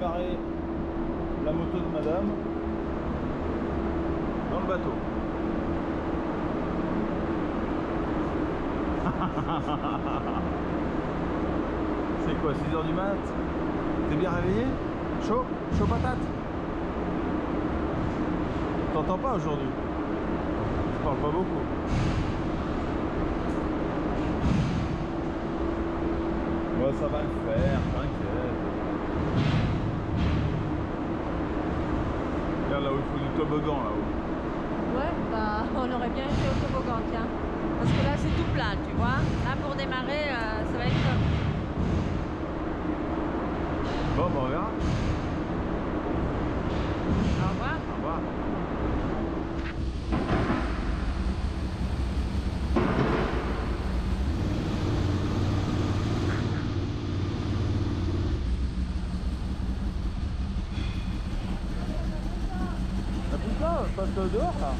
démarrer la moto de madame dans le bateau. C'est quoi, 6h du mat? T'es bien réveillé? Chaud? Chaud patate? T'entends pas aujourd'hui? Je parle pas beaucoup. Ouais, ça va le faire, t'inquiète. Regarde là où il faut du toboggan là-haut. Ouais, bah on aurait bien été au toboggan, tiens. Parce que là c'est tout plat, tu vois. Là pour démarrer, ça va être top. Bon, bah on verra. Au revoir. Au revoir. Ah putain, je passe dehors là.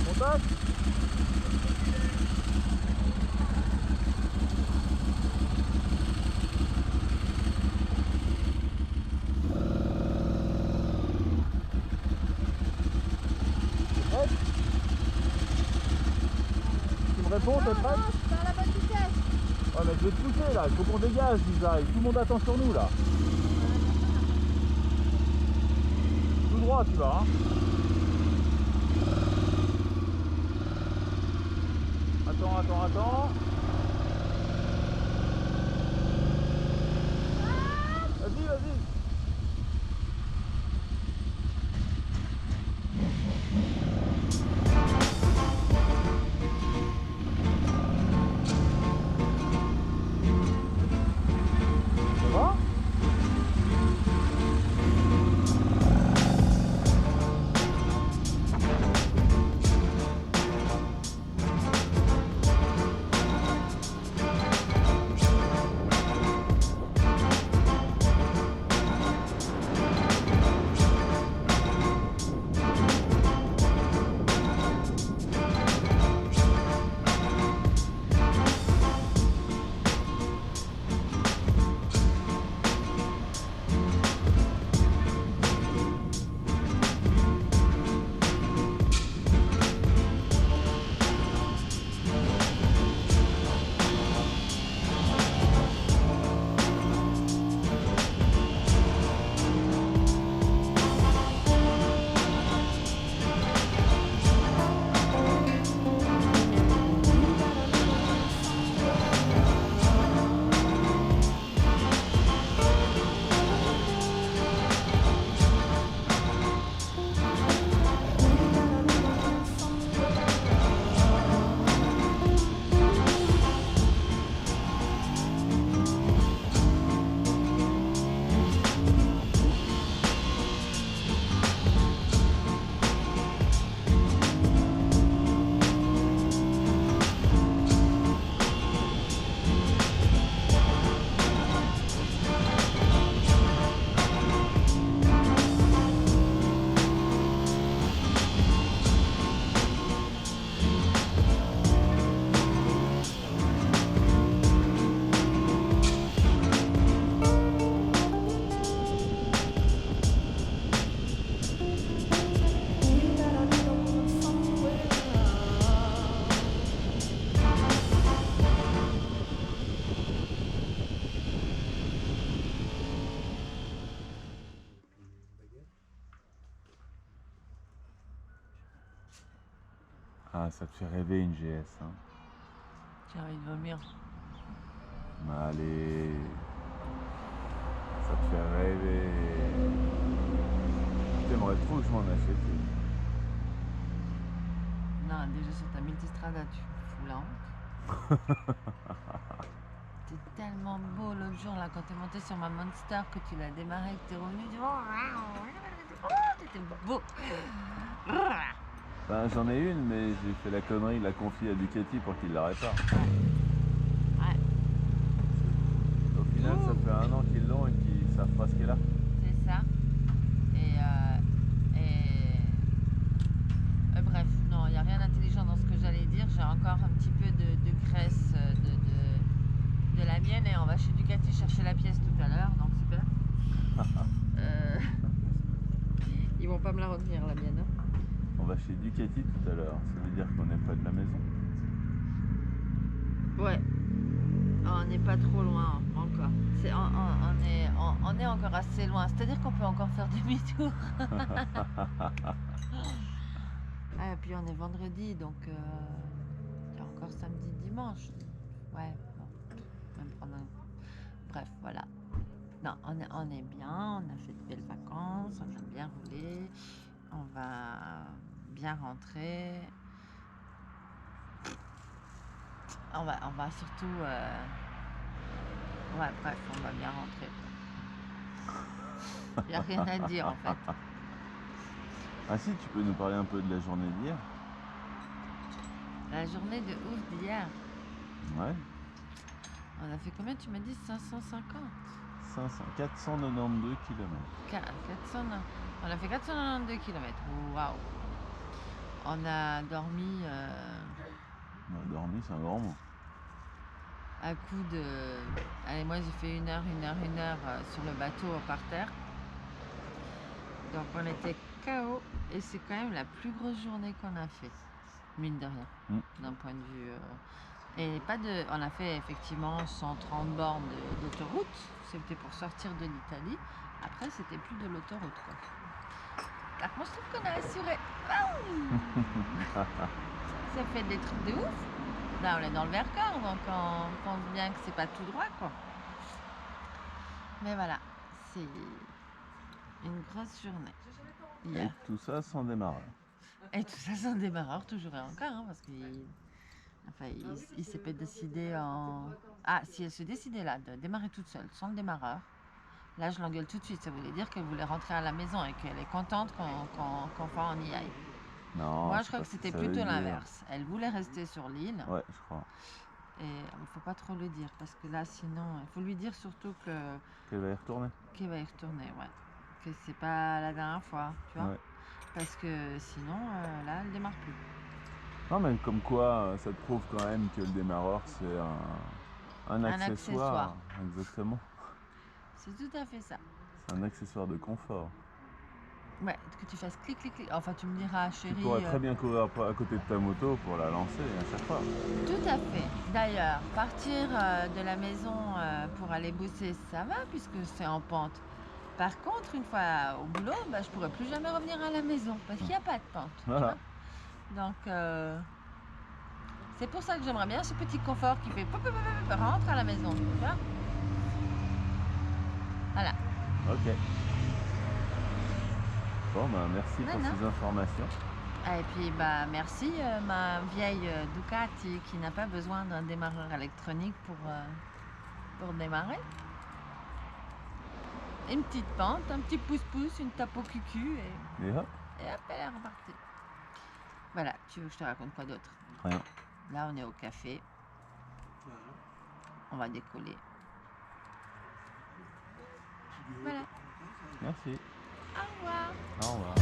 Contact. Tu me réponds, t'es prête? Par la bonne vitesse. Ouais, mais je vais te pousser là, il faut qu'on dégage, Lisa. Tout le monde attend sur nous là. Tout droit, tu vas, hein. Attends. Vas-y. Ça va? Ah, ça te fait rêver une GS, hein. J'ai envie de vomir. Allez, ça te fait rêver. T'aimerais trop que je m'en achète une. Non, déjà sur ta multistrada, tu fous la honte. T'es tellement beau l'autre jour là quand t'es monté sur ma Monster que tu l'as démarré et que t'es revenu. T'étais beau. Ben, j'en ai une, mais j'ai fait la connerie de la confier à Ducati pour qu'il la répare. Ouais, Au final, ça Ouh. fait 1 an qu'ils l'ont et qu'ils savent pas ce qu'elle a. c'est ça. Bref, non, il n'y a rien d'intelligent dans ce que j'allais dire. J'ai encore un petit peu de graisse de la mienne et on va chez Ducati chercher la pièce tout à l'heure, donc super. Euh, Ils vont pas me la retenir la mienne. Hein. On va chez Ducati tout à l'heure. Ça veut dire qu'on est près de la maison. Ouais, on n'est pas trop loin encore. On est encore assez loin. C'est-à-dire qu'on peut encore faire demi-tour. Ah, et puis on est vendredi, donc il y a encore samedi, dimanche. Ouais, bon, même prendre un... Bref, voilà. Non, on est bien, on a fait de belles vacances, on a bien roulé, on va bien rentrer. On va surtout... Ouais, bref, on va bien rentrer. Il n'y a rien à dire en fait. Ah si, tu peux nous parler un peu de la journée d'hier? La journée de ouf d'hier, Ouais. on a fait combien? Tu m'as dit 550? 492 km. 400, on a fait 492 km. Waouh! On a dormi On a dormi, c'est un grand mot. à coup de... Allez, moi j'ai fait 1 heure sur le bateau par terre. Donc on était KO et c'est quand même la plus grosse journée qu'on a fait, mine de rien, d'un point de vue... Et pas de... On a fait effectivement 130 bornes d'autoroute, c'était pour sortir de l'Italie. Après c'était plus de l'autoroute quoi. Alors moi je trouve qu'on a assuré. Ça fait des trucs de ouf. Là on est dans le Vercors, donc on pense bien que c'est pas tout droit quoi. Mais voilà, c'est une grosse journée. Hier. Et tout ça sans démarreur. Et tout ça sans démarreur, toujours et encore, hein, parce qu'il s'est pas décidé en... Ah, si elle se décidait là de démarrer toute seule, sans le démarreur, là je l'engueule tout de suite. Ça voulait dire qu'elle voulait rentrer à la maison et qu'elle est contente qu'on y aille. Non, Moi je crois que c'était ça veut plutôt dire. l'inverse. Elle voulait rester sur l'île. Ouais, je crois. Et il ne faut pas trop le dire, parce que là sinon, il faut lui dire surtout Qu'elle va y retourner. qu'elle va y retourner, ouais. Que c'est pas la dernière fois, tu vois. Ouais. Parce que sinon, là, elle démarre plus. Non, mais comme quoi, ça te prouve quand même que le démarreur, c'est un accessoire. Exactement. C'est tout à fait ça. C'est un accessoire de confort. Ouais, que tu fasses clic, clic, clic. Enfin, tu me diras, chérie... Tu pourrais très bien courir à côté de ta moto pour la lancer à chaque fois. Tout à fait. D'ailleurs, partir de la maison pour aller bosser, ça va, puisque c'est en pente. Par contre, une fois au boulot, bah, je pourrais plus jamais revenir à la maison, parce qu'il n'y a pas de pente. Voilà. Tu vois. Donc, c'est pour ça que j'aimerais bien ce petit confort qui fait... rentre à la maison, tu vois. Voilà. Ok. Bon, ben merci pour ces informations. Et puis, bah, merci ma vieille Ducati qui n'a pas besoin d'un démarreur électronique pour démarrer. Une petite pente, un petit pouce-pouce, une tape au cucu Et hop. Et hop, elle est repartie. Voilà, tu veux que je te raconte quoi d'autre? Rien. Là, on est au café. On va décoller. Voilà. Merci. Au revoir. Au revoir.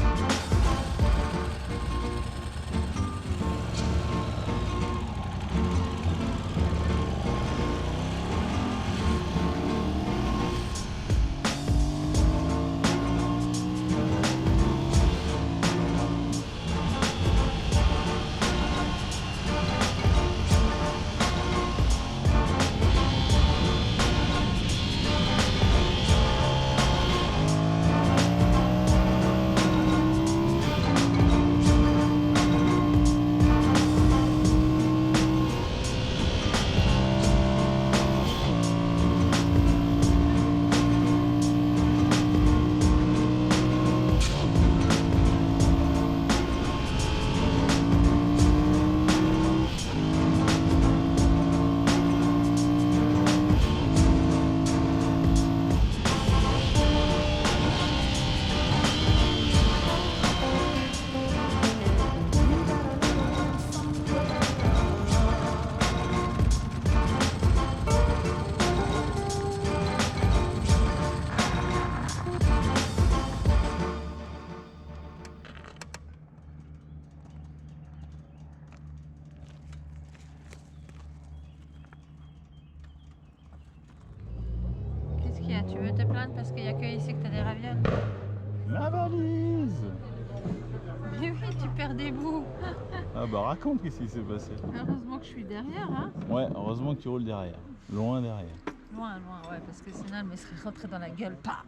Tu veux te plaindre parce qu'il n'y a que ici que tu as des ravioles? Ma valise! Mais oui, tu perds des bouts. Ah bah raconte qu'est-ce qui s'est passé. Heureusement que je suis derrière, hein. Ouais, heureusement que tu roules derrière. Loin derrière. Loin, ouais, parce que sinon elle me serait rentrée dans la gueule. Pas.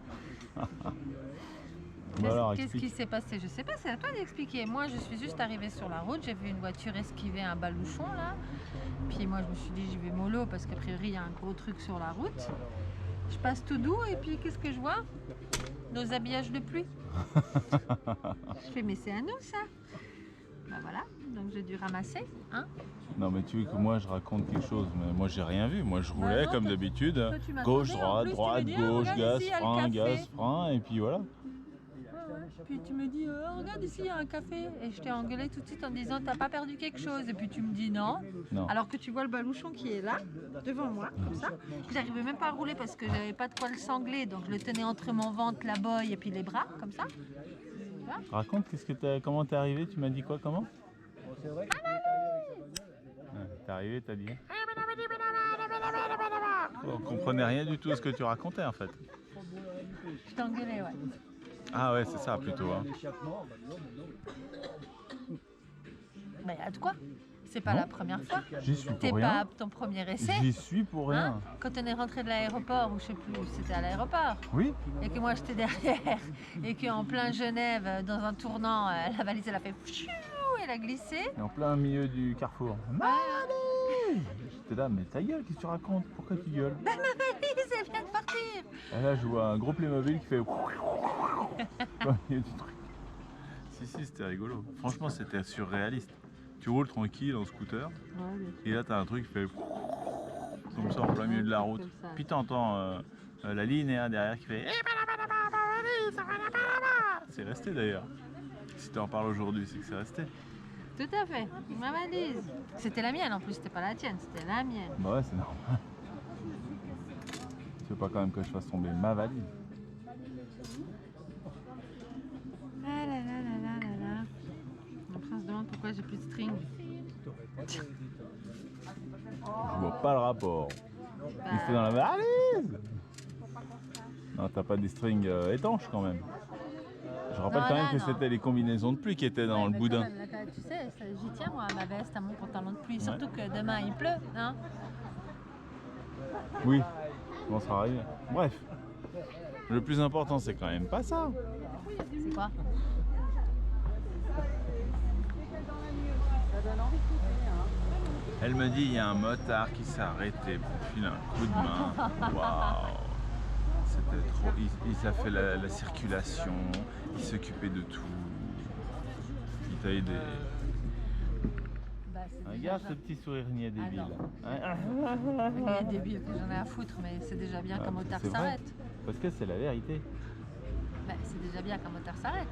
Bah alors, Qu'est-ce qui explique. s'est passé? Je sais pas, c'est à toi d'expliquer. Moi, je suis juste arrivée sur la route, j'ai vu une voiture esquiver un baluchon là. Puis moi, je me suis dit, j'y vais mollo parce qu'a priori, il y a un gros truc sur la route. Je passe tout doux et puis qu'est-ce que je vois? Nos habillages de pluie. Je fais, mais c'est à nous ça. Bah voilà, donc j'ai dû ramasser, hein. Non mais tu veux que moi je raconte quelque chose, mais moi j'ai rien vu. Moi je Bah roulais non, comme toi, d'habitude. tu m'attendais, Gauche, en droite, plus, tu droite, me dis, ah, gauche, regarde, gaz, ici, il y a le frein, café. gaz, frein, et puis voilà. Puis tu me dis, regarde ici, il y a un café. Et je t'ai engueulé tout de suite en disant, t'as pas perdu quelque chose? Et puis tu me dis non. Non. Alors que tu vois le baluchon qui est là, devant moi, comme ça. J'arrivais même pas à rouler parce que j'avais pas de quoi le sangler. Donc je le tenais entre mon ventre, la boye et puis les bras, comme ça. Raconte, comment t'es arrivé? Tu m'as dit quoi? Comment? Ouais, t'es arrivé, t'as dit. On comprenait rien du tout à ce que tu racontais en fait. Je t'ai engueulé, ouais. Ah ouais, c'est ça plutôt. Hein. Bah y a de quoi? C'est pas Non. la première fois. J'y suis T'es pour pas rien. à ton premier essai. J'y suis pour rien. Hein, quand on est rentré de l'aéroport, ou je sais plus, c'était à l'aéroport, Oui. et que moi j'étais derrière, et qu'en plein Genève, dans un tournant, la valise elle a fait pfiou, elle a glissé. Et en plein milieu du carrefour. Ouais. J'étais là, mais ta gueule, qu'est-ce que tu racontes? Pourquoi tu gueules? Ma valise elle vient de partir. Et là, je vois un gros Playmobil qui fait. Au milieu du truc. Si, c'était rigolo. Franchement, c'était surréaliste. Tu roules tranquille en scooter, et là, t'as un truc qui fait. Comme ça, en plein milieu de la route. Puis t'entends la linéaire derrière qui fait. C'est resté d'ailleurs. Si tu en parles aujourd'hui, c'est que c'est resté. Tout à fait, ma valise. C'était la mienne en plus, c'était pas la tienne, c'était la mienne. Bah ouais, c'est normal. Tu veux pas quand même que je fasse tomber ma valise? Ah là là là là là là. Après on se demande pourquoi j'ai plus de string. Je vois pas le rapport. Il fait dans la valise. Non, t'as pas des strings étanches quand même. Je rappelle Non, quand là, même que non. c'était les combinaisons de pluie qui étaient dans le mais boudin. quand même, tu sais, j'y tiens moi à ma veste, à mon pantalon de pluie, surtout que demain il pleut, hein. Oui, on sera arrivé. Bref, le plus important c'est quand même pas ça. C'est quoi? Elle me dit il y a un motard qui s'est arrêté pour filer un coup de main. Waouh, c'était trop. Il a fait la circulation, il s'occupait de tout. Il t'a aidé. Bah, c'est Regarde déjà ce petit sourire niais débile. Il y a des billes que j'en ai à foutre, mais c'est déjà bien qu'un motard c'est vrai. s'arrête. Parce que c'est la vérité. Bah, c'est déjà bien qu'un motard s'arrête.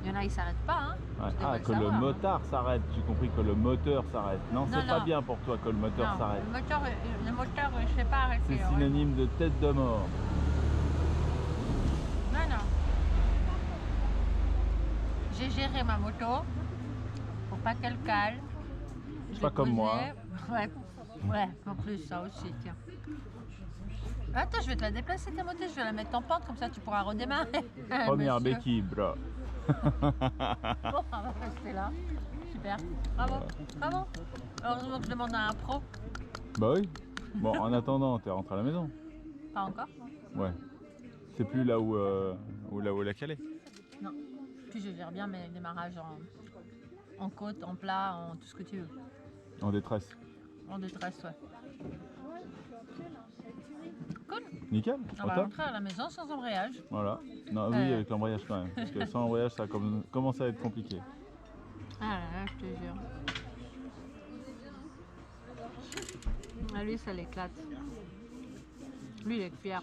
Il y en a, ils s'arrêtent pas, hein. Ouais. Tu Ah, devrais que le savoir, hein. motard s'arrête, j'ai compris que le moteur s'arrête. Non, c'est pas non. bien pour toi que le moteur Non, s'arrête. le moteur, je sais pas arrêter. C'est ouais. synonyme de tête de mort. Non. J'ai géré ma moto pour pas qu'elle cale. Je Pas l'ai comme moi. posée. Ouais, en plus, ça aussi, tiens. Attends, je vais te la déplacer ta moto, je vais la mettre en pente, comme ça tu pourras redémarrer. Première Monsieur. béquille, bro. Bon, on va rester là. Super. Bravo. Heureusement que je demande à un pro. Bah oui. Bon, en attendant, t'es rentré à la maison. Pas encore? Ouais. C'est plus là où la calée. Non. Puis je gère bien mes démarrages en côte, en plat, en tout ce que tu veux. En détresse. En détresse, ouais. Cool. Nickel. On Au va top. rentrer à la maison sans embrayage. Voilà. Non, oui, avec l'embrayage quand même. Parce que sans embrayage, ça commence à être compliqué. Ah là là, je te jure. Ah, lui, ça l'éclate. Lui, il est fier.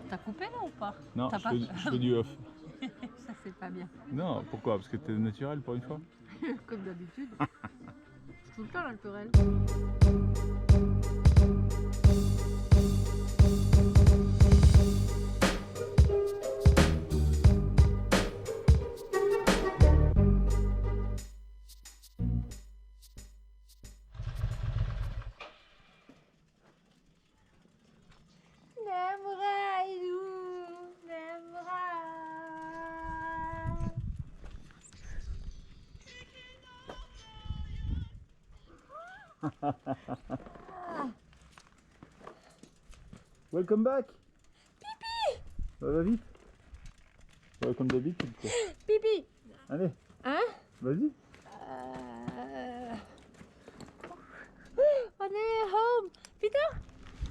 T'as coupé là ou pas? Non, T'as je pas... fais du off. Ça, c'est pas bien. Non, pourquoi? Parce que t'es naturel pour une fois. Comme d'habitude. C'est tout le temps naturel. L'amour Welcome back. Pipi. Va vite. Comme d'habitude quoi. Pipi. Allez. Hein? Vas-y. On est home. Putain.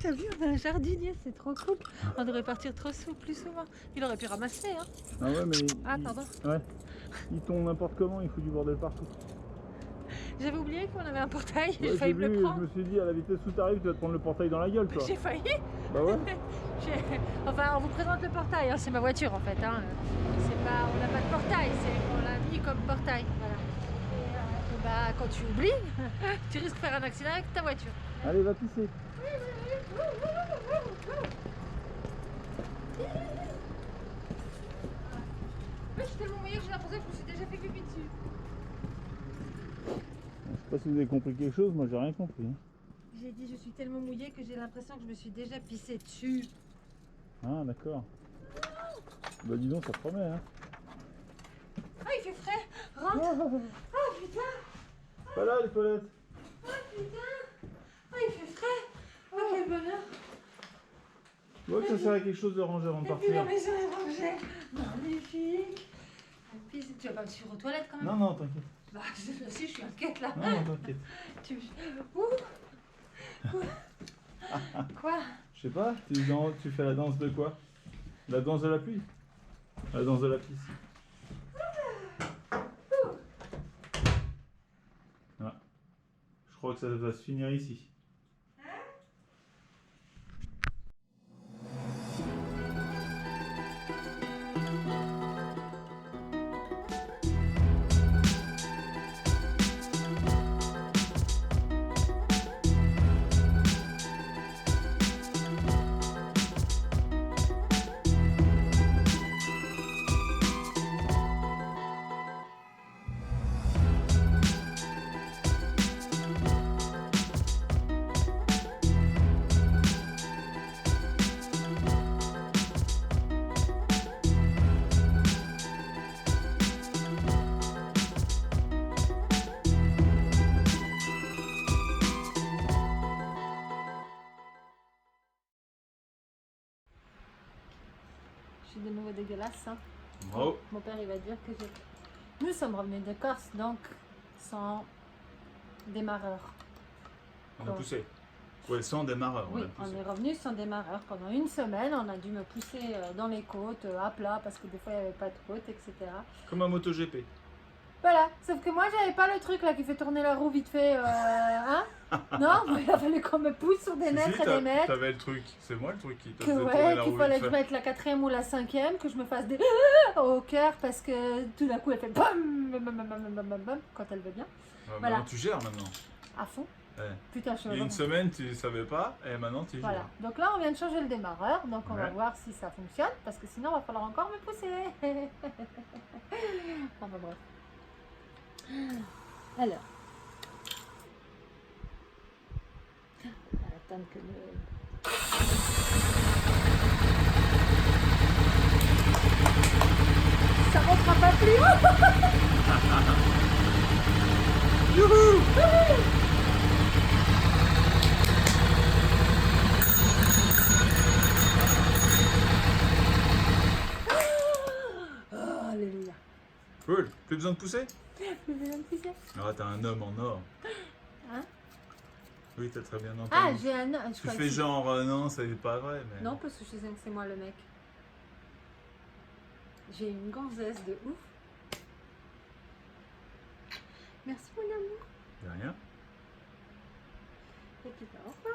T'as vu, on a un jardinier, c'est trop cool. On devrait partir plus souvent. Il aurait pu ramasser, hein. Ah ouais, mais... Pardon. Ouais. Il tombe n'importe comment, il fout du bordel partout. J'avais oublié qu'on avait un portail, Ouais, j'ai failli me le prendre. Je me suis dit, à la vitesse où t'arrives, tu vas te prendre le portail dans la gueule, toi. J'ai failli. Bah ouais. Enfin, on vous présente le portail, hein. C'est ma voiture en fait. Hein. Pas, on n'a pas de portail, on l'a mis comme portail. Voilà. Et bah, quand tu oublies, tu risques de faire un accident avec ta voiture. Allez, va pisser. Je suis tellement mouillée que j'ai l'impression que je me suis déjà fait pipi dessus. Je sais pas si vous avez compris quelque chose, moi j'ai rien compris. J'ai dit je suis tellement mouillée que j'ai l'impression que je me suis déjà pissé dessus. Ah d'accord. Bah dis donc, ça promet hein. Ah il fait frais. Rentre. Ah putain. Pas là les toilettes. Ah putain. Ah il fait frais. Oh quel bonheur. Tu vois que ça sert à quelque chose de ranger avant de Et puis la partir. maison est rangée. Magnifique. Tu vas pas me suivre aux toilettes quand même? Non, non, t'inquiète. Bah je aussi je suis inquiète là. Non, non, t'inquiète. Quoi? Je sais pas, tu fais la danse de quoi? La danse de la pluie? La danse de la pisse. Ah. Je crois que ça va se finir ici. Je suis de nouveau dégueulasse. Hein. Bravo. Mon père il va dire que nous sommes revenus de Corse donc sans démarreur. On a poussé. Ouais, sans démarreur. Oui, on est revenu sans démarreur. Pendant une semaine, on a dû me pousser dans les côtes, à plat, parce que des fois il n'y avait pas de côte, etc. Comme un MotoGP. Voilà, sauf que moi j'avais pas le truc là qui fait tourner la roue vite fait, hein. Non, mais il a fallu qu'on me pousse sur des mètres et des mètres. T'avais le truc, c'est moi le truc qui t'a Que fait tourner la qu'il roue fallait vite que je fait. mette la 4e ou la 5e, que je me fasse des au cœur parce que tout d'un coup elle fait bam, bam, bam, bam, bam, bam, bam, bam, quand elle veut bien, Ouais, voilà. Maintenant tu gères maintenant. à fond. Ouais. Putain, je suis Il y a une vraiment- semaine tu savais pas et maintenant tu gères. Voilà, donc là on vient de changer le démarreur, donc on va Ouais. voir si ça fonctionne parce que sinon il va falloir encore me pousser. Enfin bref. Alors. On va attendre que le. Ça montera pas plus haut. Youhou! Oh, alléluia. Cool, plus besoin de pousser? Plus besoin de pousser. Ah, t'es un homme en or. Hein? Oui, t'as très bien entendu. Ah, j'ai un. Je Tu crois fais que- genre non, c'est pas vrai. Mais... Non, parce que je sais que c'est moi le mec. J'ai une gonzesse de ouf. Merci mon amour. Y a rien. Et puis, au revoir.